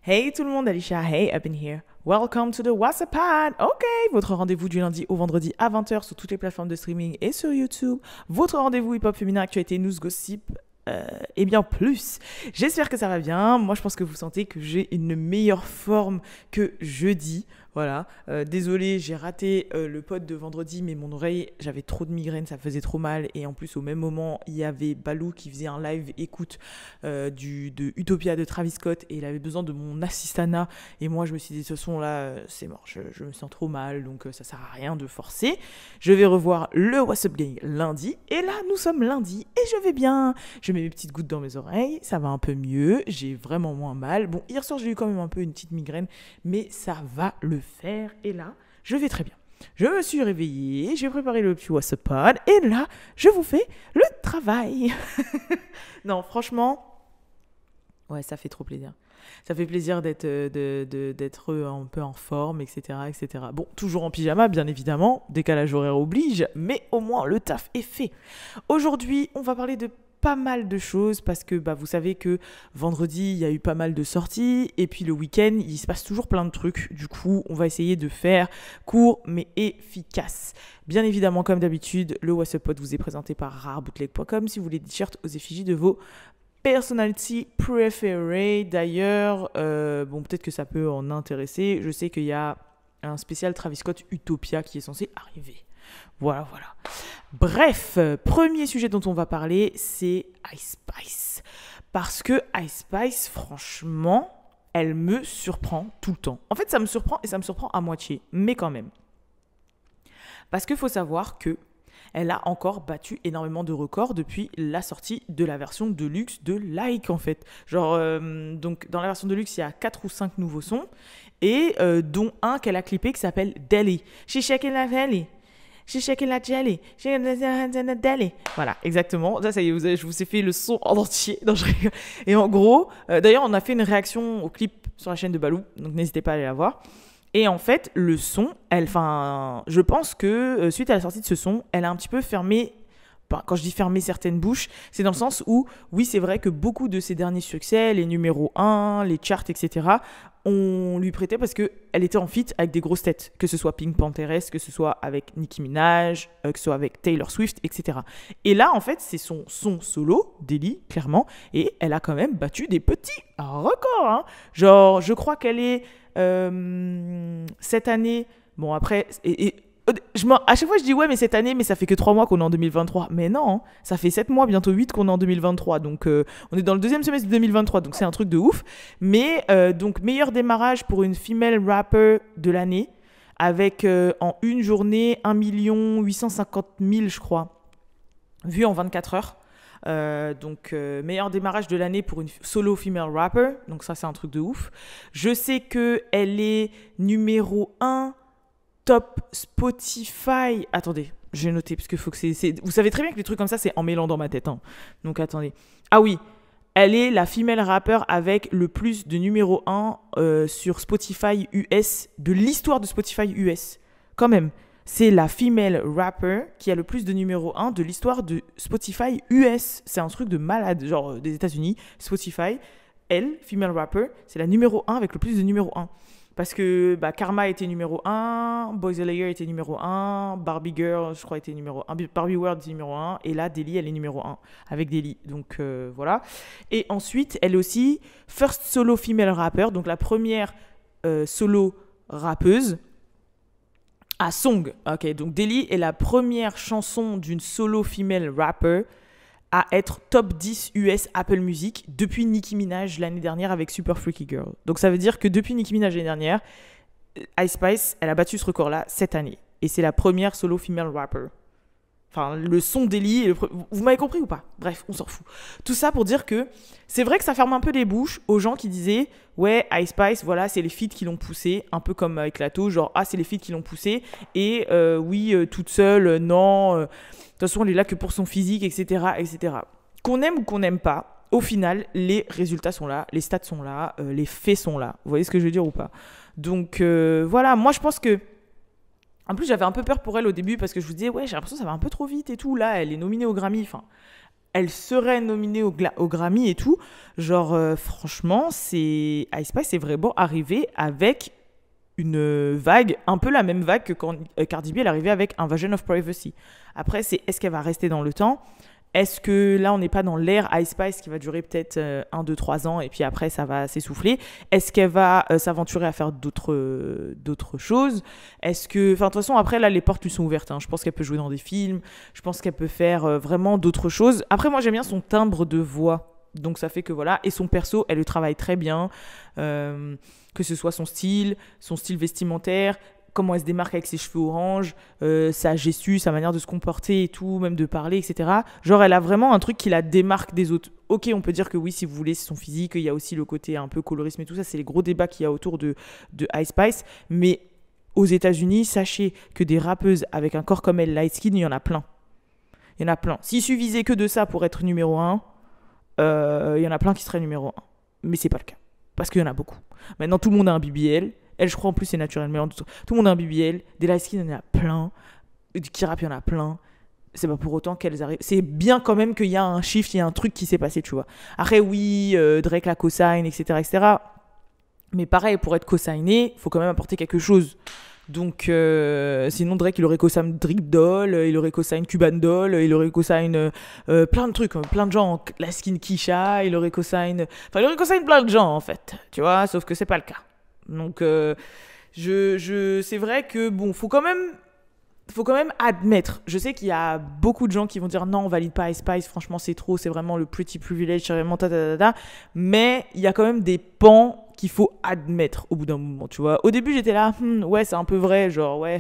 Hey tout le monde, Alicia, hey, up in here. Welcome to the WhatsApp Pod. Ok, votre rendez-vous du lundi au vendredi à 20h sur toutes les plateformes de streaming et sur YouTube. Votre rendez-vous hip-hop féminin, actualité, news, gossip et bien plus. J'espère que ça va bien. Moi, je pense que vous sentez que j'ai une meilleure forme que jeudi. Voilà. Désolée, j'ai raté le pod de vendredi, mais mon oreille, j'avais trop de migraines, ça faisait trop mal. Et en plus, au même moment, il y avait Balou qui faisait un live écoute de Utopia de Travis Scott et il avait besoin de mon assistana. Et moi, je me suis dit, ce son-là, c'est mort, je me sens trop mal, donc ça sert à rien de forcer. Je vais revoir le What's Up Gang lundi. Et là, nous sommes lundi et je vais bien. Je mets mes petites gouttes dans mes oreilles, ça va un peu mieux, j'ai vraiment moins mal. Bon, hier soir, j'ai eu quand même un peu une petite migraine, mais ça va le faire. Et là, je vais très bien. Je me suis réveillée, j'ai préparé le petit WhatsApp Pod, et là, je vous fais le travail. Non, franchement, ouais, ça fait trop plaisir. Ça fait plaisir d'être un peu en forme, etc., etc. Bon, toujours en pyjama, bien évidemment, décalage horaire oblige, mais au moins le taf est fait. Aujourd'hui, on va parler de pas mal de choses parce que vous savez que vendredi, il y a eu pas mal de sorties et puis le week-end, il se passe toujours plein de trucs. Du coup, on va essayer de faire court mais efficace. Bien évidemment, comme d'habitude, le WhatsApp Pod vous est présenté par rarebootleg.com si vous voulez des t-shirts aux effigies de vos personality préférées. D'ailleurs, peut-être que ça peut en intéresser. Je sais qu'il y a un spécial Travis Scott Utopia qui est censé arriver. Voilà. Bref, premier sujet dont on va parler, c'est Ice Spice. Parce que Ice Spice, franchement, elle me surprend tout le temps. En fait, ça me surprend et ça me surprend à moitié, mais quand même. Parce qu'il faut savoir que elle a encore battu énormément de records depuis la sortie de la version Deluxe de Like, en fait. Donc, dans la version Deluxe, il y a 4 ou 5 nouveaux sons, et dont un qu'elle a clippé qui s'appelle Deli. She's shaking la Deli. She's shaking la jelly. Deli. Voilà, exactement. Ça y est, je vous ai fait le son en entier. Non, je rigole. Et en gros, d'ailleurs, on a fait une réaction au clip sur la chaîne de Balou, donc n'hésitez pas à aller la voir. Et en fait, le son, je pense que suite à la sortie de ce son, elle a un petit peu fermé, quand je dis fermer certaines bouches, c'est dans le sens où, oui, c'est vrai que beaucoup de ses derniers succès, les numéros 1, les charts, etc., on lui prêtait parce qu'elle était en feat avec des grosses têtes, que ce soit Pink Pantheress, que ce soit avec Nicki Minaj, que ce soit avec Taylor Swift, etc. Et là, en fait, c'est son son solo, Deli, clairement, et elle a quand même battu des petits records. Hein. Genre, je crois qu'elle est... cette année, bon après, à chaque fois je dis ouais mais cette année, mais ça fait que 3 mois qu'on est en 2023, mais non, hein, ça fait 7 mois, bientôt 8 qu'on est en 2023, donc on est dans le deuxième semestre de 2023, donc c'est un truc de ouf, mais donc meilleur démarrage pour une female rapper de l'année, avec en une journée 1 850 000 je crois, vues en 24 heures. Meilleur démarrage de l'année pour une solo female rapper, donc ça c'est un truc de ouf. Je sais qu'elle est numéro 1 top Spotify. Attendez, j'ai noté parce que faut que c'est... Vous savez très bien que les trucs comme ça c'est en mêlant dans ma tête, hein. Donc attendez. Ah oui, elle est la female rapper avec le plus de numéro 1 sur Spotify US, de l'histoire de Spotify US, quand même. C'est la female rapper qui a le plus de numéro 1 de l'histoire de Spotify US. C'est un truc de malade, genre des États-Unis. Spotify, elle, female rapper, c'est la numéro 1 avec le plus de numéro 1. Parce que Karma était numéro 1, Boys A Layer était numéro 1, Barbie Girl, je crois, était numéro 1, Barbie World était numéro 1, et là, Deli, elle est numéro 1, avec Deli. Donc voilà. Et ensuite, elle est aussi first solo female rapper, donc la première solo rappeuse. Ah, song. Ok, donc Deli est la première chanson d'une solo female rapper à être top 10 US Apple Music depuis Nicki Minaj l'année dernière avec Super Freaky Girl. Donc ça veut dire que depuis Nicki Minaj l'année dernière, Ice Spice, elle a battu ce record-là cette année. Et c'est la première solo female rapper. Enfin, le son Deli, vous m'avez compris ou pas? Bref, on s'en fout. Tout ça pour dire que c'est vrai que ça ferme un peu les bouches aux gens qui disaient « Ouais, Ice Spice, voilà, c'est les feats qui l'ont poussé. » Un peu comme avec Lato, genre « Ah, c'est les feats qui l'ont poussé. » Et oui, toute seule, non. De toute façon, elle est là que pour son physique, etc., etc. Qu'on aime ou qu'on n'aime pas, au final, les résultats sont là, les stats sont là, les faits sont là. Vous voyez ce que je veux dire ou pas? Donc, voilà, moi, je pense que en plus, j'avais un peu peur pour elle au début parce que je vous disais, ouais, j'ai l'impression que ça va un peu trop vite et tout. Là, elle est nominée au Grammy. Enfin, elle serait nominée au Grammy et tout. Genre, franchement, Ice Spice est vraiment arrivé avec une vague, un peu la même vague que quand Cardi B est arrivée avec Invasion of Privacy. Après, est-ce qu'elle va rester dans le temps? Est-ce que là, on n'est pas dans l'ère Ice Spice qui va durer peut-être 1, 2, 3 ans et puis après, ça va s'essouffler? Est-ce qu'elle va s'aventurer à faire d'autres choses? Est-ce que... Enfin, de toute façon, après, là, les portes lui sont ouvertes. Hein. Je pense qu'elle peut jouer dans des films. Je pense qu'elle peut faire vraiment d'autres choses. Après, moi, j'aime bien son timbre de voix. Donc, ça fait que voilà. Et son perso, elle le travaille très bien. Que ce soit son style vestimentaire, comment elle se démarque avec ses cheveux orange, sa gestu, sa manière de se comporter et tout, même de parler, etc. Genre, elle a vraiment un truc qui la démarque des autres. Ok, on peut dire que oui, si vous voulez, c'est son physique, il y a aussi le côté un peu colorisme et tout ça, c'est les gros débats qu'il y a autour de Ice Spice, mais aux États-Unis, sachez que des rappeuses avec un corps comme elle, light skin, il y en a plein. Il y en a plein. S'il suffisait que de ça pour être numéro 1, il y en a plein qui seraient numéro 1. Mais c'est pas le cas. Parce qu'il y en a beaucoup. Maintenant, tout le monde a un BBL. Elle, je crois, en plus, c'est naturel. Mais tout le monde a un BBL. Des light skin, il y en a plein. Du K-rap, il y en a plein. C'est pas pour autant qu'elles arrivent. C'est bien quand même qu'il y a un shift, il y a un truc qui s'est passé, tu vois. Après, oui, Drake la co-sign, etc., etc. Mais pareil, pour être co-signé, il faut quand même apporter quelque chose. Donc, sinon, Drake, il aurait co-sign Drip Doll, il aurait co-sign Cuban Doll, il aurait co-sign plein de trucs, plein de gens, la skin Kisha, il aurait co-sign plein de gens, en fait, tu vois, sauf que c'est pas le cas. Donc, c'est vrai que, bon, faut quand même admettre. Je sais qu'il y a beaucoup de gens qui vont dire non, on valide pas Ice Spice, franchement, c'est trop, c'est vraiment le pretty privilege, c'est vraiment mais il y a quand même des pans qu'il faut admettre au bout d'un moment, tu vois. Au début, j'étais là, ouais, c'est un peu vrai, genre, ouais,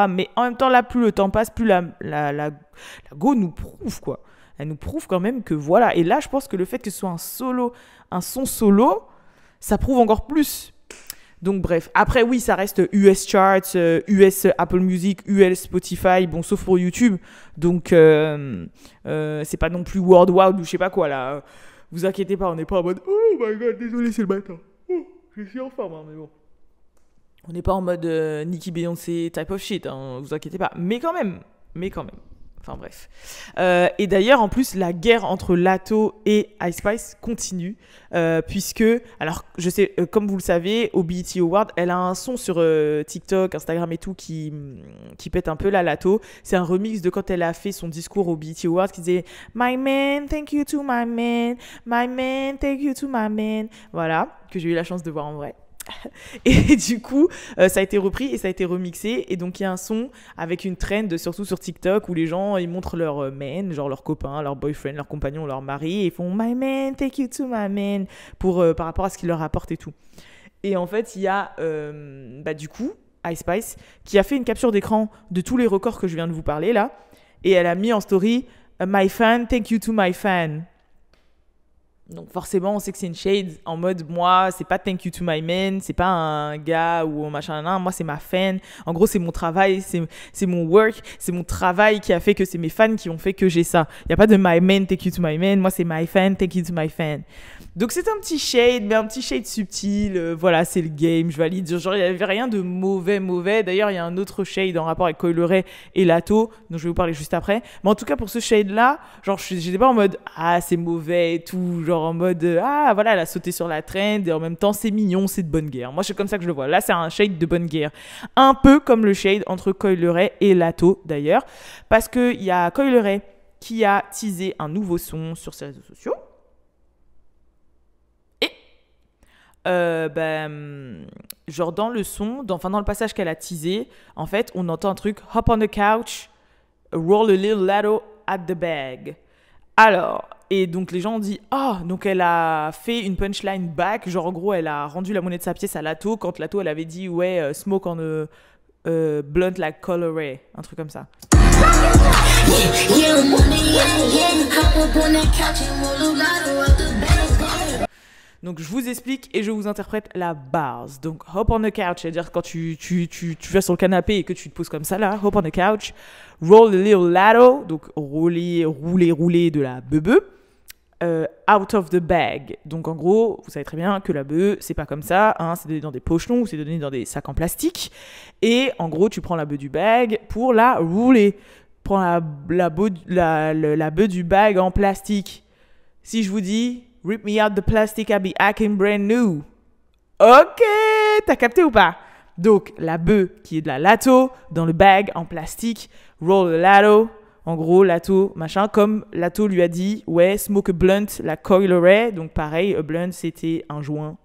mais en même temps, là, plus le temps passe, plus la go nous prouve, quoi. Elle nous prouve quand même que voilà. Et là, je pense que le fait que ce soit un son solo, ça prouve encore plus. Donc bref, après oui, ça reste US Charts, US Apple Music, US Spotify, bon, sauf pour YouTube. Donc c'est pas non plus Worldwide ou je sais pas quoi là. Vous inquiétez pas, on n'est pas en mode oh my god, désolé, c'est le matin. Oh, je suis en forme, hein, mais bon. On n'est pas en mode Nicki Beyoncé type of shit, hein, vous inquiétez pas. Mais quand même. Enfin bref. Et d'ailleurs, en plus, la guerre entre Latto et Ice Spice continue. Puisque, alors, je sais, comme vous le savez, au BET Award, elle a un son sur TikTok, Instagram et tout qui pète un peu la Latto. C'est un remix de quand elle a fait son discours au BET Award qui disait My man, thank you to my man. My man, thank you to my man. Voilà, que j'ai eu la chance de voir en vrai. Et du coup, ça a été repris et ça a été remixé. Et donc, il y a un son avec une trend, surtout sur TikTok, où les gens, ils montrent leur man, genre leur copain, leur boyfriend, leur compagnon, leur mari, et ils font « My man, take you to my man » par rapport à ce qu'il leur apporte et tout. Et en fait, il y a, du coup, Ice Spice, qui a fait une capture d'écran de tous les records que je viens de vous parler, là. Et elle a mis en story « My fan, take you to my fan ». Donc forcément, on sait que c'est une shade en mode moi, c'est pas thank you to my man, c'est pas un gars ou un machin, moi c'est ma fan. En gros, c'est mon travail, c'est mon work, c'est mon travail qui a fait que c'est mes fans qui ont fait que j'ai ça. Il y a pas de my man, thank you to my man, moi c'est my fan, thank you to my fan. Donc c'est un petit shade, mais un petit shade subtil, voilà, c'est le game, je valide. Genre, il y avait rien de mauvais. D'ailleurs, il y a un autre shade en rapport avec Coi Leray et Latto, dont je vais vous parler juste après. Mais en tout cas, pour ce shade-là, genre, j'étais pas en mode ah, c'est mauvais et tout, genre en mode ah, voilà, elle a sauté sur la trend et en même temps, c'est mignon, c'est de bonne guerre. Moi, c'est comme ça que je le vois. Là, c'est un shade de bonne guerre. Un peu comme le shade entre Coi Leray et Latto, d'ailleurs, parce qu'il y a Coi Leray qui a teasé un nouveau son sur ses réseaux sociaux. Genre dans le son, dans le passage qu'elle a teasé, en fait, on entend un truc hop on the couch, roll a little Latto at the bag. Alors, et donc les gens ont dit donc elle a fait une punchline back, genre en gros elle a rendu la monnaie de sa pièce à Latto quand Latto elle avait dit ouais smoke on a blunt like Coloray, un truc comme ça. Donc, je vous explique et je vous interprète la base. Donc, hop on the couch, c'est-à-dire quand tu vas sur le canapé et que tu te poses comme ça, là, hop on the couch, roll a little Latto, donc rouler de la bebe, out of the bag. Donc, en gros, vous savez très bien que la beuh, c'est pas comme ça, hein, c'est donné dans des pochons ou c'est donné dans des sacs en plastique. Et en gros, tu prends la beuh du bag pour la rouler. prends la bœuf du bag en plastique. Si je vous dis « Rip me out the plastic, I'll be acting brand new ». Ok, t'as capté ou pas? Donc, la bœuf qui est de la Lato dans le bag en plastique, roll the Lato. En gros, Lato, machin, comme Lato lui a dit, ouais, smoke a blunt, la Coil Ray. Donc, pareil, a blunt, c'était un joint.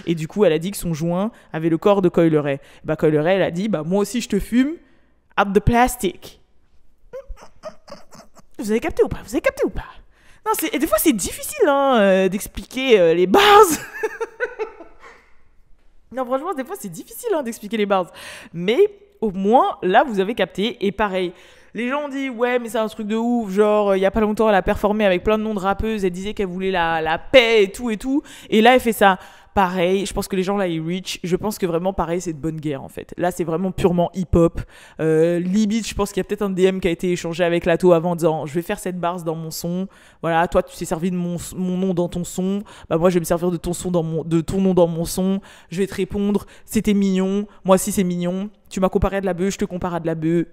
Et du coup, elle a dit que son joint avait le corps de Coil Ray. Bah, Coil Ray, elle a dit, bah, moi aussi, je te fume, out the plastic. Vous avez capté ou pas? Vous avez capté ou pas? Non, et des fois, c'est difficile hein, d'expliquer les bases. Non, franchement, des fois, c'est difficile hein, d'expliquer les bars. Mais au moins, là, vous avez capté. Et pareil, les gens ont dit, ouais, mais c'est un truc de ouf. Genre, il y a pas longtemps, elle a performé avec plein de noms de rappeuses. Elle disait qu'elle voulait la paix et tout et tout. Et là, elle fait ça. Pareil, je pense que les gens là, ils reach. Je pense que vraiment, pareil, c'est de bonne guerre en fait. Là, c'est vraiment purement hip-hop. Limite, je pense qu'il y a peut-être un DM qui a été échangé avec Lato avant en disant je vais faire cette bars dans mon son. Voilà, toi, tu t'es servi de mon nom dans ton son. Bah, moi, je vais me servir de ton nom dans mon son. Je vais te répondre c'était mignon. Moi aussi, c'est mignon. Tu m'as comparé à de la bœuf, je te compare à de la bœuf.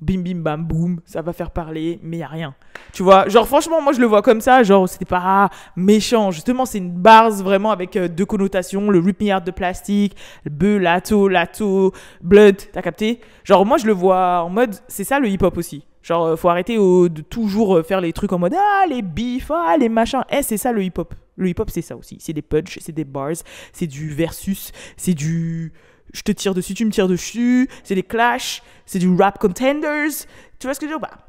Bim bim bam boum, ça va faire parler, mais y a rien. Tu vois, genre franchement, moi je le vois comme ça, genre c'était pas méchant. Justement, c'est une base vraiment avec deux connotations, le rip me out de plastique, le bœuf, lato, blood, t'as capté? Genre moi je le vois en mode, c'est ça le hip-hop aussi. Genre faut arrêter de toujours faire les trucs en mode ah les beefs, ah les machins. C'est ça le hip-hop. Le hip-hop c'est ça aussi, c'est des punch, c'est des bars, c'est du versus, c'est du je te tire dessus, tu me tires dessus, c'est des clashs, c'est du rap contenders. Tu vois ce que je veux dire ou pas?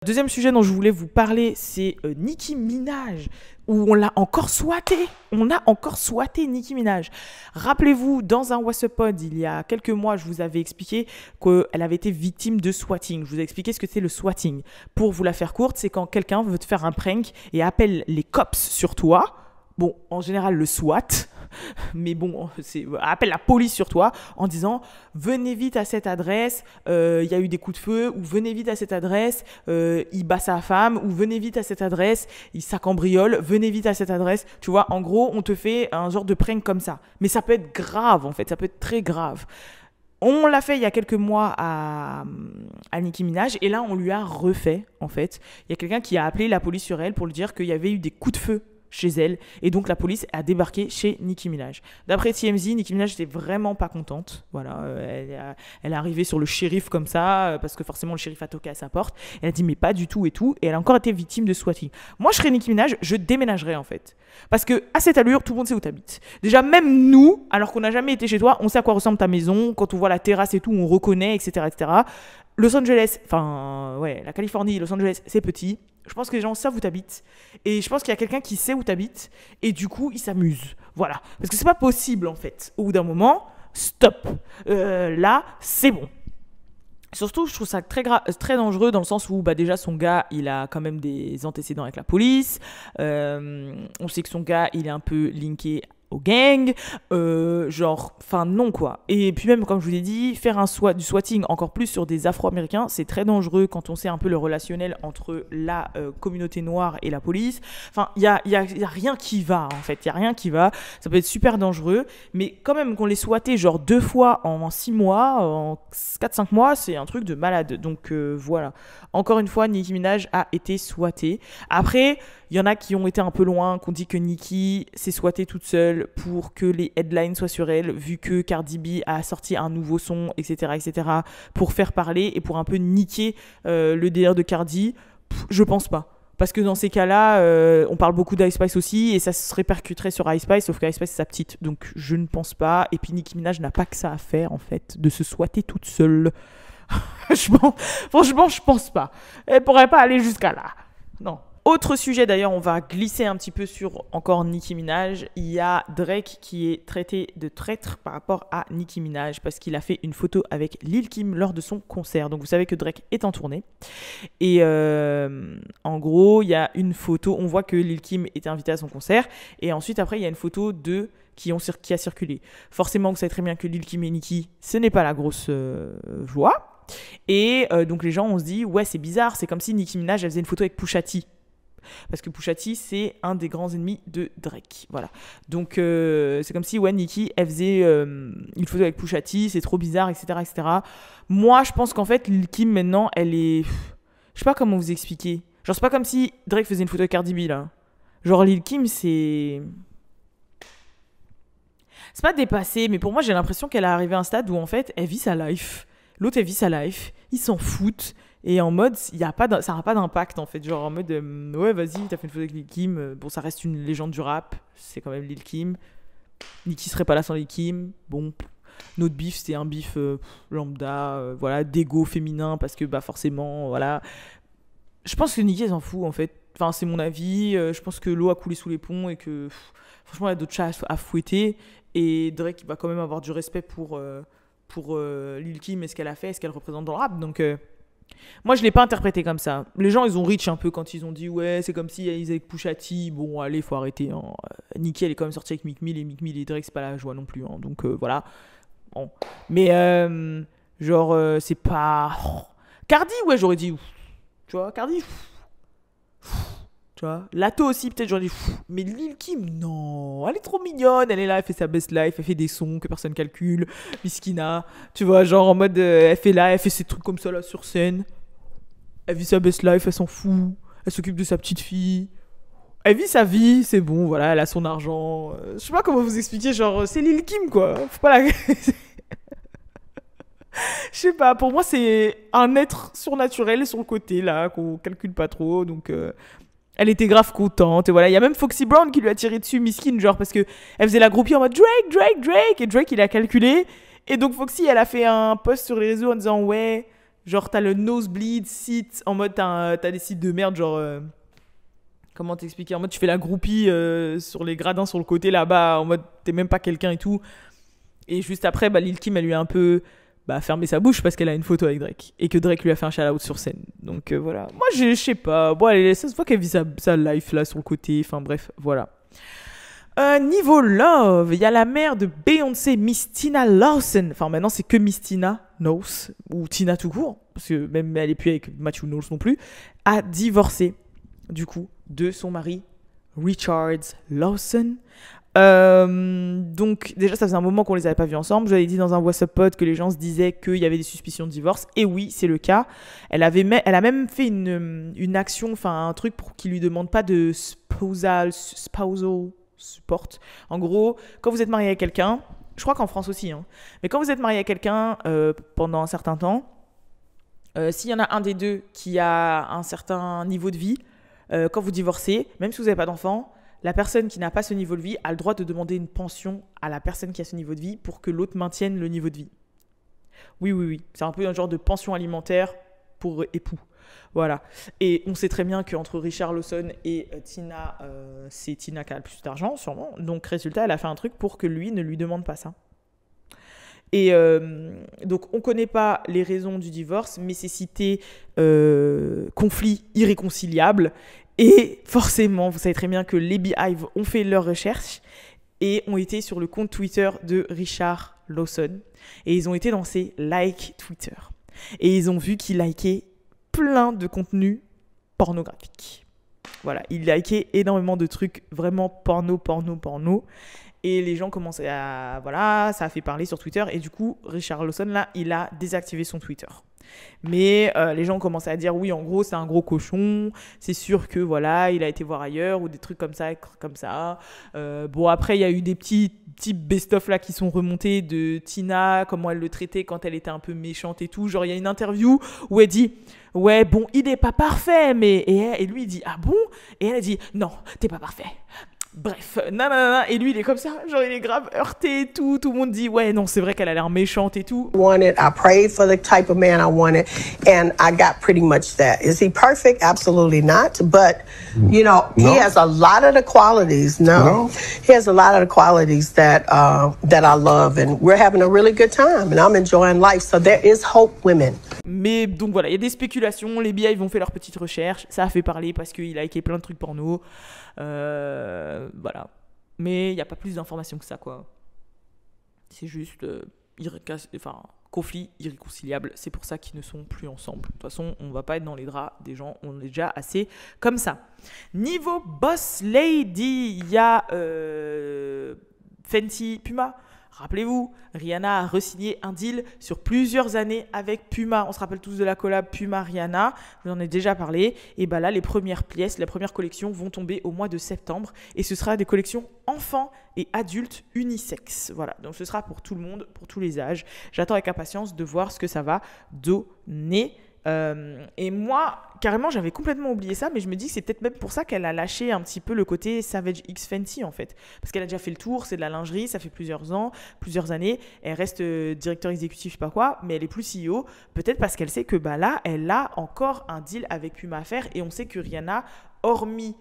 Deuxième sujet dont je voulais vous parler, c'est Nicki Minaj, où on l'a encore swatté. On a encore swatté Nicki Minaj. Rappelez-vous, dans un What's Up Pod, il y a quelques mois, je vous avais expliqué qu'elle avait été victime de swatting. Je vous ai expliqué ce que c'est le swatting. Pour vous la faire courte, c'est quand quelqu'un veut te faire un prank et appelle les cops sur toi. Bon, en général, le SWAT, mais bon, appelle la police sur toi en disant « Venez vite à cette adresse, y a eu des coups de feu » ou « Venez vite à cette adresse, il bat sa femme » ou « Venez vite à cette adresse, ça cambriole, venez vite à cette adresse ». Tu vois, en gros, on te fait un genre de prank comme ça. Mais ça peut être grave, en fait, ça peut être très grave. On l'a fait il y a quelques mois à Nicki Minaj et là, on lui a refait, en fait. Il y a quelqu'un qui a appelé la police sur elle pour lui dire qu'il y avait eu des coups de feu chez elle et donc la police a débarqué chez Nicki Minaj. D'après TMZ, Nicki Minaj était vraiment pas contente. Voilà, elle est arrivée sur le shérif comme ça parce que forcément le shérif a toqué à sa porte. Elle a dit mais pas du tout et tout et elle a encore été victime de swatting. Moi je serais Nicki Minaj, je déménagerais en fait parce que à cette allure tout le monde sait où t'habites. Déjà même nous, alors qu'on n'a jamais été chez toi, on sait à quoi ressemble ta maison. Quand on voit la terrasse et tout, on reconnaît etc. Los Angeles, enfin ouais, la Californie, Los Angeles, c'est petit. Je pense que les gens savent où t'habites. Et je pense qu'il y a quelqu'un qui sait où t'habites. Et du coup, il s'amuse. Voilà. Parce que c'est pas possible, en fait. Au bout d'un moment, stop. Là, c'est bon. Surtout, je trouve ça très dangereux dans le sens où, bah, déjà, son gars, il a quand même des antécédents avec la police. On sait que son gars, il est un peu linké au gang, genre, enfin non quoi. Et puis même, comme je vous l'ai dit, faire du swatting encore plus sur des Afro-Américains, c'est très dangereux quand on sait un peu le relationnel entre la communauté noire et la police. Enfin, il y a rien qui va en fait, il y a rien qui va. Ça peut être super dangereux, mais quand même qu'on les swatté genre 2 fois en 6 mois, en 4-5 mois, c'est un truc de malade. Donc voilà. Encore une fois, Nicki Minaj a été swatté. Après, il y en a qui ont été un peu loin, qui ont dit que Nicki s'est swattée toute seule pour que les headlines soient sur elle, vu que Cardi B a sorti un nouveau son, etc., pour faire parler et pour un peu niquer le délire de Cardi. Je pense pas. Parce que dans ces cas-là, on parle beaucoup d'Ice Spice aussi, et ça se répercuterait sur Ice Spice, sauf qu'Ice Spice, c'est sa petite. Donc, je ne pense pas. Et puis, Nicki Minaj n'a pas que ça à faire, en fait, de se swatter toute seule. Franchement, je pense pas. Elle pourrait pas aller jusqu'à là. Non. Autre sujet, d'ailleurs, on va glisser un petit peu sur encore Nicki Minaj. Il y a Drake qui est traité de traître par rapport à Nicki Minaj parce qu'il a fait une photo avec Lil Kim lors de son concert. Donc vous savez que Drake est en tournée. Et en gros, il y a une photo, on voit que Lil Kim était invité à son concert. Et ensuite, après, il y a une photo qui a circulé. Forcément, vous savez très bien que Lil Kim et Nicki, ce n'est pas la grosse joie. Et donc les gens, on se dit, ouais, c'est bizarre. C'est comme si Nicki Minaj, elle faisait une photo avec Pusha T. Parce que Pusha T, c'est un des grands ennemis de Drake. Voilà. Donc, c'est comme si, ouais, Nicki, elle faisait une photo avec Pusha T, c'est trop bizarre, etc., etc. Moi, je pense qu'en fait, Lil Kim, maintenant, elle est... Je sais pas comment vous expliquer. Genre, c'est pas comme si Drake faisait une photo avec Cardi B, là. Genre, Lil Kim, c'est... C'est pas dépassé, mais pour moi, j'ai l'impression qu'elle est arrivée à un stade où, en fait, elle vit sa life. L'autre, elle vit sa life. Ils s'en foutent. Et en mode, ça n'a pas d'impact, en fait. Genre, en mode, ouais, vas-y, t'as fait une photo avec Lil Kim. Bon, ça reste une légende du rap. C'est quand même Lil Kim. Nicki serait pas là sans Lil Kim. Bon, notre bif, c'était un bif lambda, voilà, d'ego féminin, parce que, bah, forcément, voilà. Je pense que Nicki, elle s'en fout, en fait. Enfin, c'est mon avis. Je pense que l'eau a coulé sous les ponts et que, franchement, il y a d'autres chats à fouetter. Et Drake, il va quand même avoir du respect pour Lil Kim et ce qu'elle a fait, et ce qu'elle représente dans le rap. Donc, moi, je l'ai pas interprété comme ça. Les gens, ils ont reach un peu quand ils ont dit, ouais, c'est comme si ils étaient avec Pusha T. Bon, allez, faut arrêter. Hein. Nicki, elle est quand même sortie avec Meek Mill, et Meek Mill et Drake, c'est pas la joie non plus. Hein. Donc, voilà. Bon. Mais, genre, c'est pas... Cardi, ouais, j'aurais dit... Tu vois, Cardi... Tu vois, Lato aussi, peut-être j'aurais dit... Mais Lil Kim, non. Elle est trop mignonne. Elle est là, elle fait sa best life. Elle fait des sons que personne calcule. Miskina. Tu vois, genre en mode... elle fait là, elle fait ses trucs comme ça là sur scène. Elle vit sa best life, elle s'en fout. Elle s'occupe de sa petite fille. Elle vit sa vie, c'est bon, voilà, elle a son argent. Je sais pas comment vous expliquer, genre, c'est Lil Kim, quoi. Faut pas la... Je sais pas, pour moi, c'est un être surnaturel sur le côté, là, qu'on calcule pas trop, donc... Elle était grave contente, et voilà. Il y a même Foxy Brown qui lui a tiré dessus, Miskin, genre, parce que elle faisait la groupie en mode Drake, Drake, Drake, et Drake, il a calculé. Et donc, Foxy, elle a fait un post sur les réseaux en disant, ouais, genre, t'as le nosebleed site, en mode, t'as des sites de merde, genre, comment t'expliquer? En mode, tu fais la groupie sur les gradins sur le côté là-bas, en mode, t'es même pas quelqu'un et tout. Et juste après, bah, Lil Kim, elle lui a un peu fermé sa bouche parce qu'elle a une photo avec Drake. Et que Drake lui a fait un shout-out sur scène. Donc voilà. Moi, je sais pas. Bon, ça se voit qu'elle vit sa life là sur le côté. Enfin bref, voilà. Niveau love, il y a la mère de Beyoncé, Miss Tina Lawson. Enfin, maintenant, c'est que Miss Tina Knowles, ou Tina tout court, parce que même elle est plus avec Matthew Knowles non plus, a divorcé, du coup, de son mari, Richard Lawson. Donc, déjà, ça faisait un moment qu'on les avait pas vus ensemble. Je l'avais dit dans un WhatsApp pod que les gens se disaient qu'il y avait des suspicions de divorce. Et oui, c'est le cas. Elle a même fait une action, enfin, un truc pour qu'il lui demande pas de spousal support. En gros, quand vous êtes marié à quelqu'un, je crois qu'en France aussi, hein, mais quand vous êtes marié à quelqu'un pendant un certain temps, s'il y en a un des deux qui a un certain niveau de vie, quand vous divorcez, même si vous n'avez pas d'enfant, la personne qui n'a pas ce niveau de vie a le droit de demander une pension à la personne qui a ce niveau de vie pour que l'autre maintienne le niveau de vie. Oui, oui, oui. C'est un peu un genre de pension alimentaire pour époux. Voilà. Et on sait très bien qu'entre Richard Lawson et Tina, c'est Tina qui a le plus d'argent, sûrement. Donc, résultat, elle a fait un truc pour que lui ne lui demande pas ça. Et donc, on ne connaît pas les raisons du divorce, mais c'est cité conflit irréconciliable. Et forcément, vous savez très bien que les Beehive ont fait leurs recherches et ont été sur le compte Twitter de Richard Lawson. Et ils ont été dans ses likes Twitter. Et ils ont vu qu'il likait plein de contenus pornographiques. Voilà, il likait énormément de trucs vraiment porno. Et les gens commençaient à... Voilà, ça a fait parler sur Twitter. Et du coup, Richard Lawson, là, il a désactivé son Twitter. Mais les gens commençaient à dire oui, en gros, c'est un gros cochon. C'est sûr que voilà, il a été voir ailleurs ou des trucs comme ça. Bon, après, il y a eu des petits best-of là qui sont remontés de Tina, comment elle le traitait quand elle était un peu méchante et tout. Genre, il y a une interview où elle dit ouais, bon, il n'est pas parfait, mais. Et lui, il dit ah bon? Et elle dit non, t'es pas parfait. Bref, nanana, et lui il est comme ça, genre il est grave heurté et tout le monde dit ouais non c'est vrai qu'elle a l'air méchante et tout. I prayed for the type of man I wanted and I got pretty much that. Is he perfect? Absolutely not, but you know, he has a lot of the qualities. He has a lot of the qualities that I love and we're having a really good time and I'm enjoying life, so there is hope, women. Mais donc voilà, il y a des spéculations, les BI vont faire leurs petites recherches, ça a fait parler parce qu'il a liké plein de trucs porno. Voilà. Mais il n'y a pas plus d'informations que ça, quoi. C'est juste... conflit irréconciliable, c'est pour ça qu'ils ne sont plus ensemble. De toute façon, on va pas être dans les draps des gens, on est déjà assez comme ça. Niveau Boss Lady, il y a Fenty Puma. Rappelez-vous, Rihanna a re-signé un deal sur plusieurs années avec Puma. On se rappelle tous de la collab Puma-Rihanna, je vous en ai déjà parlé. Et bien là, les premières pièces, les premières collections vont tomber au mois de septembre. Et ce sera des collections enfants et adultes unisexes. Voilà, donc ce sera pour tout le monde, pour tous les âges. J'attends avec impatience de voir ce que ça va donner. Et moi, carrément, j'avais complètement oublié ça, mais je me dis que c'est peut-être même pour ça qu'elle a lâché un petit peu le côté Savage X Fenty, en fait. Parce qu'elle a déjà fait le tour, c'est de la lingerie, ça fait plusieurs ans, plusieurs années. Elle reste directeur exécutif, je sais pas quoi, mais elle est plus CEO. Peut-être parce qu'elle sait que bah, là, elle a encore un deal avec Puma à faire. Et on sait que Rihanna, hormis...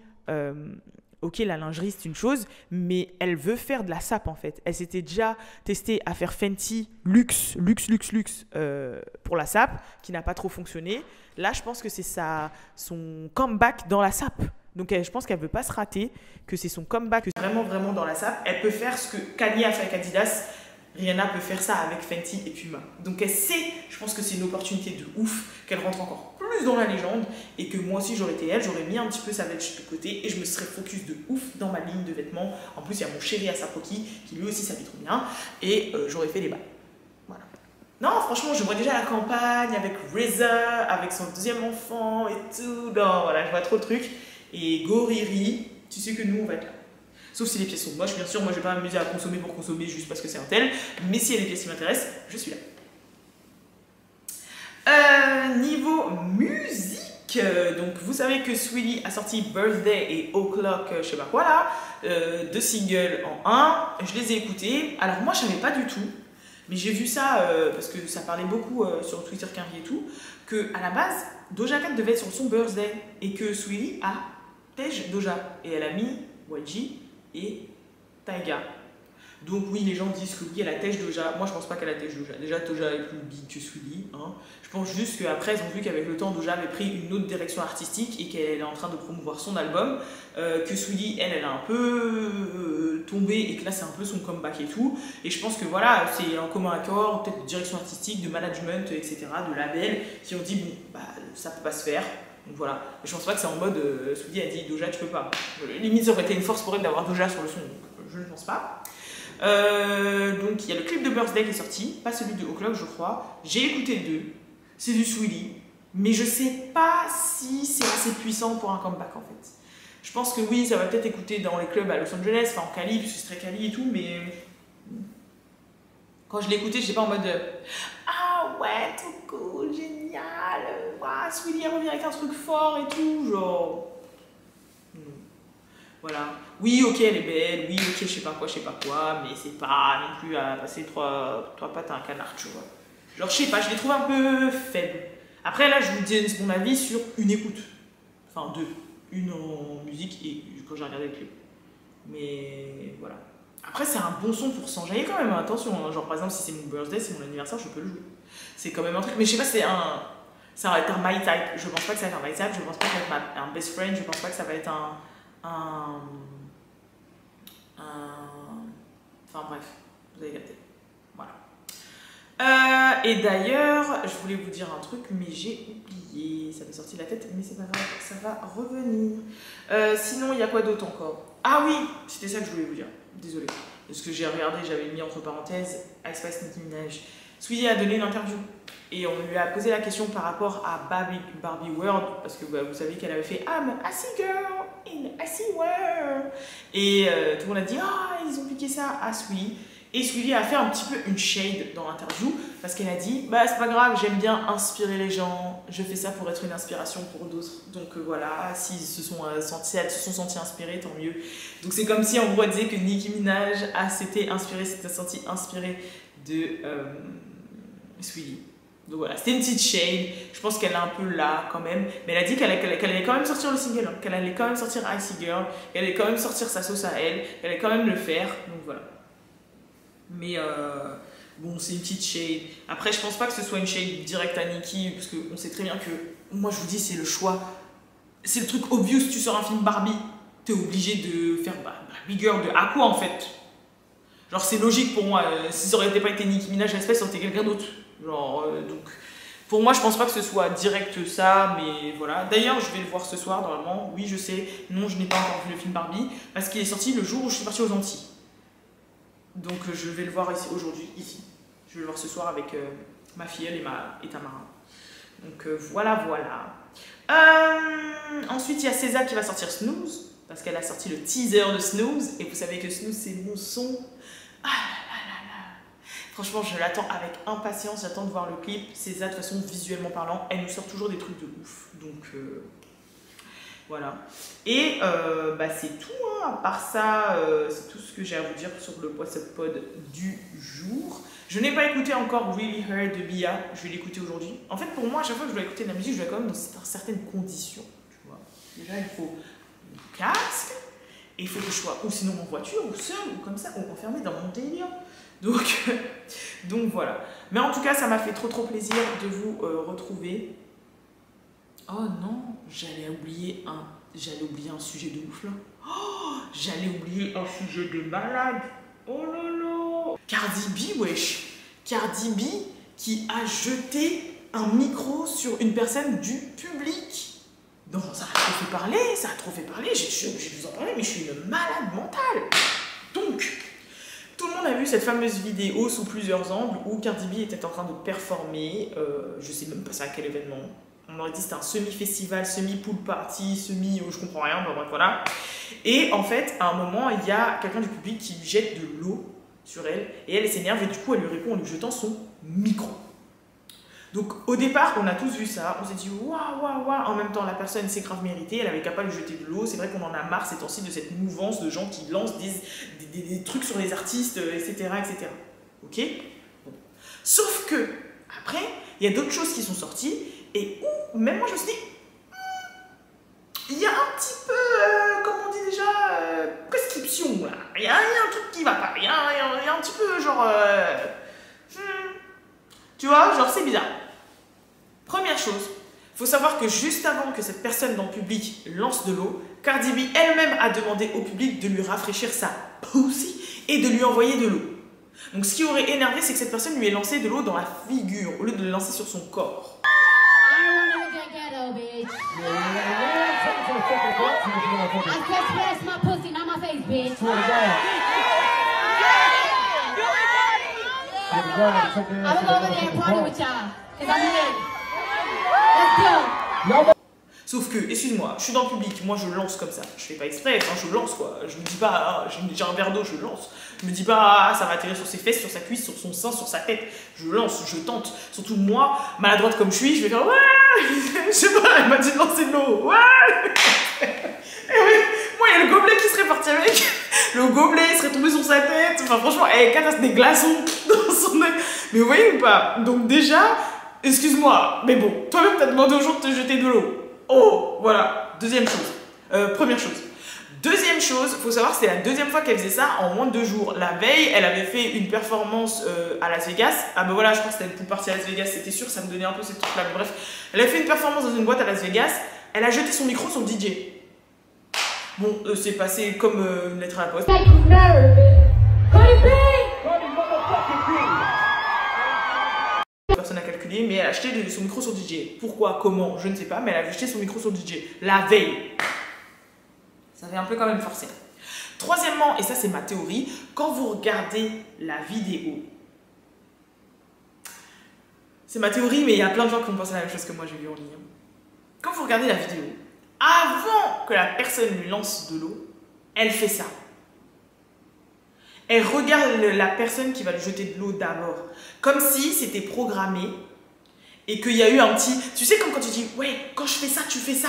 ok, la lingerie, c'est une chose, mais elle veut faire de la sape, en fait. Elle s'était déjà testée à faire Fenty luxe, pour la sape, qui n'a pas trop fonctionné. Là, je pense que c'est son comeback dans la sape. Donc, je pense qu'elle ne veut pas se rater, que c'est son comeback vraiment dans la sape. Elle peut faire ce que Kanye a fait avec Adidas. Rihanna peut faire ça avec Fenty et Puma. Donc elle sait, je pense que c'est une opportunité de ouf, qu'elle rentre encore plus dans la légende et que moi aussi j'aurais été elle, j'aurais mis un petit peu Savage de côté et je me serais focus de ouf dans ma ligne de vêtements. En plus il y a mon chéri ASAP Rocky qui lui aussi s'habille trop bien et j'aurais fait les balles. Voilà. Non, franchement, je vois déjà la campagne avec RZA, avec son deuxième enfant et tout. Non, voilà, je vois trop le truc. Et go Riri, tu sais que nous on va être là. Sauf si les pièces sont moches, bien sûr, moi je vais pas m'amuser à consommer pour consommer juste parce que c'est un tel. Mais s'il y a des pièces qui m'intéressent, je suis là. Niveau musique, donc vous savez que Saweetie a sorti Birthday et O'Clock, je sais pas quoi là, deux singles en un. Je les ai écoutés. Alors moi je savais pas du tout, mais j'ai vu ça parce que ça parlait beaucoup sur Twitter Quinry et tout, que à la base Doja Cat devait être sur son Birthday et que Saweetie a Tej Doja et elle a mis YG et Taiga. Donc oui, les gens disent que oui, elle a Tej Doja. Moi, je pense pas qu'elle a Tej Doja. Déjà, Doja est plus big que Saweetie. Hein. Je pense juste qu'après, ils ont vu qu'avec le temps, Doja avait pris une autre direction artistique et qu'elle est en train de promouvoir son album. Que Saweetie, elle a un peu tombé et que là, c'est un peu son comeback et tout. Et je pense que voilà, c'est un commun accord, peut-être de direction artistique, de management, etc., de label, qui ont dit, bon, bah, ça peut pas se faire. Donc voilà, je pense pas que c'est en mode Saweetie a dit Doja tu peux pas. Limite ça aurait été une force pour elle d'avoir Doja sur le son, donc je ne pense pas. Donc il y a le clip de Birthday qui est sorti, pas celui de O'Clock je crois. J'ai écouté les deux, c'est du Saweetie, mais je sais pas si c'est assez puissant pour un comeback en fait. Je pense que oui, ça va peut-être écouter dans les clubs à Los Angeles, enfin en Cali, puisque c'est très Cali et tout, mais quand je l'ai écouté, j'étais pas en mode ah ouais, trop cool, génial, wow, Saweetie revient avec un truc fort et tout, genre. Non. Voilà. Oui, ok, elle est belle, oui, ok, je sais pas quoi, mais c'est pas non plus à passer trois pattes à un canard, tu vois. Genre, je sais pas, je l'ai trouvé un peu faible. Après, là, je vous dis mon avis sur une écoute. Enfin, deux. Une en musique et quand j'ai regardé le clip. Mais voilà. Après, c'est un bon son pour s'enjailler quand même, attention. Hein. Genre, par exemple, si c'est mon birthday, c'est mon anniversaire, je peux le jouer. C'est quand même un truc, mais je sais pas, ça va être un my type. Je pense pas que ça va être un my type, je pense pas que ça va être un best friend, je pense pas que ça va être enfin bref, vous avez capté. Voilà. Et d'ailleurs, je voulais vous dire un truc, mais j'ai oublié. Ça m'est sorti de la tête, mais c'est pas grave, ça va revenir. Sinon, il y a quoi d'autre encore? Ah oui, c'était ça que je voulais vous dire. Désolée. Parce que j'ai regardé, j'avais mis entre parenthèses Ice Spice Nicki Minaj. Saweetie a donné une interview et on lui a posé la question par rapport à Barbie World, parce que bah, vous savez qu'elle avait fait I'm a Assy girl in Assy world. Et tout le monde a dit ah, ils ont piqué ça à Saweetie. Et Saweetie a fait un petit peu une shade dans l'interview parce qu'elle a dit bah c'est pas grave, j'aime bien inspirer les gens, je fais ça pour être une inspiration pour d'autres. Donc voilà, s'ils se sont sentis inspirés, tant mieux. Donc c'est comme si en gros elle disait que Nicki Minaj s'était sentie inspirée de Saweetie. Donc voilà, c'était une petite shade. Je pense qu'elle est un peu là quand même. Mais elle a dit qu'elle allait quand même sortir le single, hein, qu'elle allait quand même sortir Icy Girl, qu'elle allait quand même sortir sa sauce à elle, qu'elle allait quand même le faire. Donc voilà. Mais bon, c'est une petite shade. Après, je pense pas que ce soit une shade directe à Nicki, parce qu'on sait très bien que, moi je vous dis, c'est le choix. C'est le truc obvious, tu sors un film Barbie, t'es obligé de faire Barbie Girl de Aqua en fait. Genre c'est logique pour moi, si ça aurait pas été Nicki Minaj, l'espèce, ça aurait été quelqu'un d'autre. Genre, donc, pour moi, je pense pas que ce soit direct ça, mais voilà. D'ailleurs, je vais le voir ce soir, normalement. Oui, je sais. Non, je n'ai pas encore vu le film Barbie, parce qu'il est sorti le jour où je suis partie aux Antilles. Donc, je vais le voir ici, aujourd'hui, ici. Je vais le voir ce soir avec ma filleule et Tamara. Donc, voilà, voilà. Ensuite, il y a César qui va sortir Snooze, parce qu'elle a sorti le teaser de Snooze. Et vous savez que Snooze, c'est mon son. Ah là là là. Franchement, je l'attends avec impatience. J'attends de voir le clip. César, de toute façon, visuellement parlant, elle nous sort toujours des trucs de ouf. Donc, voilà. Et bah, c'est tout. Hein. À part ça, c'est tout ce que j'ai à vous dire sur le WhatsApp Pod du jour. Je n'ai pas écouté encore Really Her de Bia. Je vais l'écouter aujourd'hui. En fait, pour moi, à chaque fois que je dois écouter de la musique, je dois quand même dans certaines conditions. Tu vois. Déjà, il faut un casque. Et il faut que je sois ou sinon en voiture, ou seul, ou comme ça, ou enfermé dans mon délire. Donc voilà. Mais en tout cas, ça m'a fait trop plaisir de vous retrouver. Oh non, j'allais oublier un sujet de ouf là. Oh, j'allais oublier un sujet de malade. Oh là là. Cardi B, wesh. Cardi B qui a jeté un micro sur une personne du public. Non, ça a trop fait parler, ça a trop fait parler. Je vais vous en parler, mais je suis une malade mentale. Donc, tout le monde a vu cette fameuse vidéo sous plusieurs angles où Cardi B était en train de performer. Je sais même pas ça à quel événement. On aurait dit c'était un semi-festival, semi-pool party, je comprends rien, bon, bref, voilà. Et en fait, à un moment, il y a quelqu'un du public qui lui jette de l'eau sur elle. Et elle s'énerve et du coup, elle lui répond en lui jetant son micro. Donc au départ, on a tous vu ça, on s'est dit waouh, waouh, waouh. En même temps, la personne s'est grave méritée, elle avait qu'à pas lui jeter de l'eau. C'est vrai qu'on en a marre ces temps-ci de cette mouvance de gens qui lancent des trucs sur les artistes, etc. etc. Ok, bon. Sauf que, après, il y a d'autres choses qui sont sorties et où, même moi je me suis dit, il y a un petit peu, comment on dit déjà, prescription là. Il y a un truc qui va pas, il y a un petit peu genre. Tu vois, genre c'est bizarre. Première chose, il faut savoir que juste avant que cette personne dans le public lance de l'eau, Cardi B elle-même a demandé au public de lui rafraîchir sa pussy et de lui envoyer de l'eau. Donc ce qui aurait énervé, c'est que cette personne lui ait lancé de l'eau dans la figure au lieu de le lancer sur son corps. Sauf que, excuse-moi, je suis dans le public, moi je lance comme ça, je fais pas exprès, enfin je lance quoi, je me dis pas, ah, j'ai un verre d'eau, je lance, je me dis pas, ah, ça va atterrir sur ses fesses, sur sa cuisse, sur son sein, sur sa tête, je lance, je tente, surtout moi, maladroite comme je suis, je vais faire, ouais, je sais pas, elle m'a dit de lancer de l'eau, ouais, moi il y a le gobelet qui serait parti avec, le gobelet il serait tombé sur sa tête, enfin franchement, elle catastrophe des glaçons dans son œil, mais vous voyez ou pas, donc déjà, excuse-moi, mais bon, toi-même t'as demandé aux gens de te jeter de l'eau. Oh, voilà, deuxième chose. Première chose. Deuxième chose, il faut savoir que c'était la deuxième fois qu'elle faisait ça en moins de 2 jours. La veille, elle avait fait une performance à Las Vegas. Ah ben voilà, je crois que c'était une partie à Las Vegas, c'était sûr, ça me donnait un peu ces trucs-là. Mais bref, elle a fait une performance dans une boîte à Las Vegas. Elle a jeté son micro sur le DJ. Bon, c'est passé comme une lettre à la poste. Personne n'a calculé, mais elle a acheté son micro sur DJ. Pourquoi, comment, je ne sais pas, mais elle a acheté son micro sur DJ la veille. Ça fait un peu quand même forcé. Troisièmement, et ça c'est ma théorie, quand vous regardez la vidéo, c'est ma théorie, mais il y a plein de gens qui ont pensé la même chose que moi, j'ai vu en ligne. Quand vous regardez la vidéo, avant que la personne lui lance de l'eau, elle fait ça. Elle regarde la personne qui va lui jeter de l'eau d'abord. Comme si c'était programmé et qu'il y a eu un petit... Tu sais comme quand tu dis « Ouais, quand je fais ça, tu fais ça ».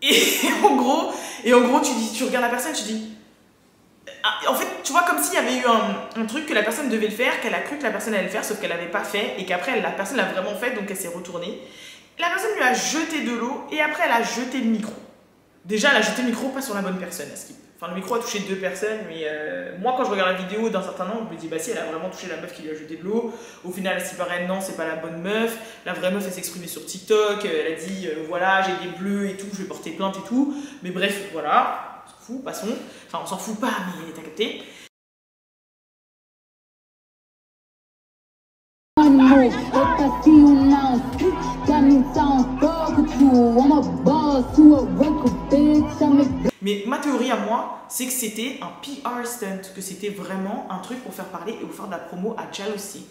Et en gros, tu regardes la personne, tu dis... En fait, tu vois, comme s'il y avait eu un truc que la personne devait le faire, qu'elle a cru que la personne allait le faire, sauf qu'elle n'avait pas fait, et qu'après, la personne l'a vraiment fait, donc elle s'est retournée. La personne lui a jeté de l'eau, et après, elle a jeté le micro. Déjà, elle a jeté le micro pas sur la bonne personne, à skip. Enfin, le micro a touché 2 personnes, mais moi, quand je regarde la vidéo d'un certain nombre, je me dis, bah si, elle a vraiment touché la meuf qui lui a jeté de l'eau. Au final, si paraît, non, c'est pas la bonne meuf. La vraie meuf, elle s'est exprimée sur TikTok. Elle a dit, voilà, j'ai des bleus et tout, je vais porter plainte et tout. Mais bref, voilà, on s'en fout, passons. Enfin, on s'en fout pas, mais t'as capté. I see you now. Got me sound fuck with you. I'm a boss to a record bitch. I'm a... Mais ma théorie à moi, c'est que c'était un PR stunt, que c'était vraiment un truc pour faire parler et pour faire de la promo à Jealousy.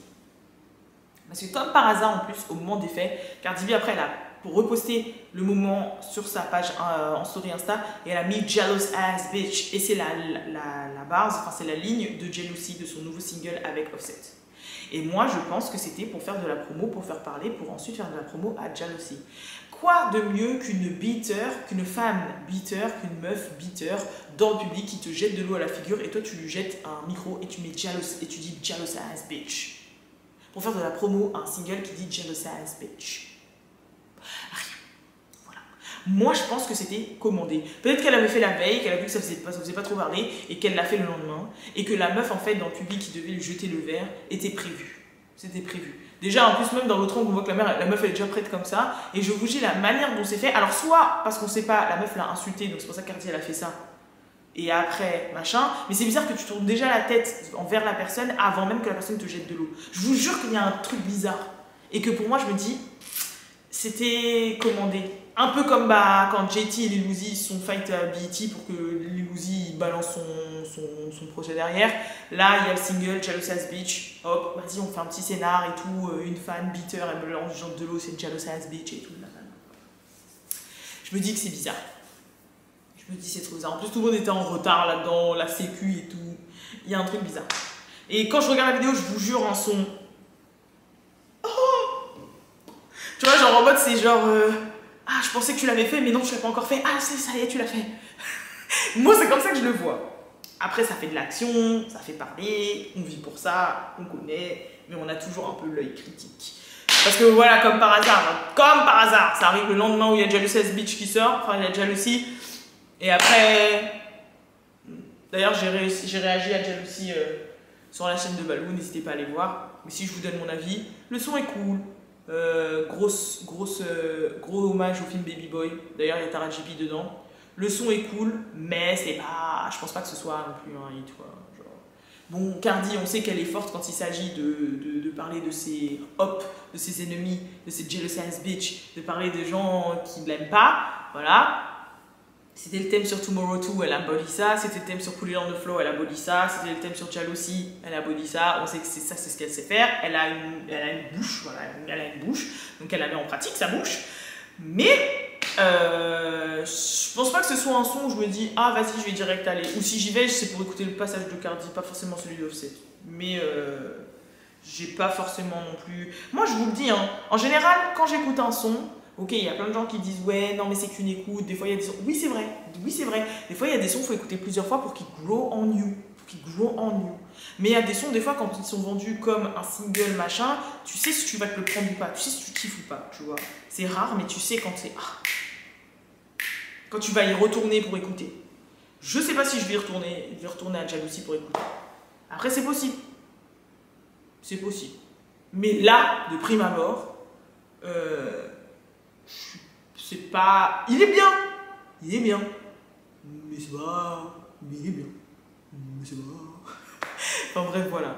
Parce que comme par hasard en plus, au moment des faits, Cardi B après elle a reposté le moment sur sa page en story Insta et elle a mis Jealous Ass Bitch et c'est la base, enfin c'est la ligne de Jealousy de son nouveau single avec Offset. Et moi je pense que c'était pour faire de la promo, pour faire parler, pour ensuite faire de la promo à Jealousy. Quoi de mieux qu'une beater, qu'une femme beater, qu'une meuf beater dans le public qui te jette de l'eau à la figure et toi tu lui jettes un micro et tu mets jealous et tu dis Jealous Ass Bitch. Pour faire de la promo à un single qui dit Jealous Ass Bitch. Rien. Voilà. Moi, je pense que c'était commandé. Peut-être qu'elle avait fait la veille, qu'elle a vu que ça faisait pas trop parler et qu'elle l'a fait le lendemain. Et que la meuf, en fait, dans le public qui devait lui jeter le verre, était prévue. C'était prévu. Déjà, en plus, même dans l'autre angle, on voit que la meuf, elle est déjà prête comme ça. Et je vous dis la manière dont c'est fait. Alors, soit parce qu'on sait pas, la meuf l'a insulté, donc c'est pour ça que Cardi, elle a fait ça. Et après, machin. Mais c'est bizarre que tu tournes déjà la tête envers la personne avant même que la personne te jette de l'eau. Je vous jure qu'il y a un truc bizarre. Et que pour moi, je me dis, c'était commandé. Un peu comme quand JT et Lil Uzi sont fight à BET pour que Lil Uzi balance son projet derrière. Là, il y a le single Jealous Ass Bitch. Hop, vas-y, on fait un petit scénar et tout. Une fan beater, elle me lance de l'eau, c'est Jealous Ass Bitch et tout. Je me dis que c'est bizarre. Je me dis c'est trop bizarre. En plus tout le monde était en retard là-dedans, la sécu et tout. Il y a un truc bizarre. Et quand je regarde la vidéo, je vous jure un son. Oh, tu vois, genre en mode c'est genre ah je pensais que tu l'avais fait mais non tu l'as pas encore fait. Ah ça y est tu l'as fait. Moi c'est comme ça que je le vois. Après ça fait de l'action, ça fait parler, on vit pour ça, on connaît, mais on a toujours un peu l'œil critique. Parce que voilà, comme par hasard, ça arrive le lendemain où il y a Jealous Ass Bitch qui sort, enfin il y a Jealousy. Et après, d'ailleurs j'ai réagi à Jealousy sur la chaîne de Balou, n'hésitez pas à aller voir. Mais si je vous donne mon avis, le son est cool. Gros hommage au film Baby Boy. D'ailleurs il y a Tara JP dedans. Le son est cool, mais c'est pas, je pense pas que ce soit non plus un hit. Quoi. Genre. Bon, Cardi, on sait qu'elle est forte quand il s'agit de parler de ses de ses ennemis, de ses Jealous Ass Bitch, de parler de gens qui ne l'aiment pas. Voilà. C'était le thème sur Tomorrow 2, elle a body ça. C'était le thème sur Put It On The Flow, elle a body ça. C'était le thème sur Jealousy, elle a body ça. On sait que c'est ça, c'est ce qu'elle sait faire. Elle a une bouche, voilà, elle a une bouche. Donc elle la met en pratique, sa bouche. Mais je pense pas que ce soit un son où je me dis ah vas-y je vais direct aller. Ou si j'y vais, c'est pour écouter le passage de Cardi, pas forcément celui de Offset. Mais j'ai pas forcément non plus. Moi je vous le dis, hein, en général, quand j'écoute un son, ok, il y a plein de gens qui disent ouais, non mais c'est qu'une écoute. Des fois il y a des sons. Oui, c'est vrai. Des fois il y a des sons, il faut écouter plusieurs fois pour qu'ils grow on you. Mais il y a des sons, des fois, quand ils sont vendus comme un single machin, tu sais si tu vas te le prendre ou pas. Tu sais si tu kiffes ou pas, tu vois. C'est rare, mais tu sais quand c'est. Quand tu vas y retourner pour écouter. Je sais pas si je vais y retourner. Je vais retourner à Jealousy pour écouter. Après, c'est possible. C'est possible. Mais là, de prime abord, c'est pas. Il est bien. Mais c'est pas. Mais il est bien. Mais c'est pas. Enfin bref, voilà.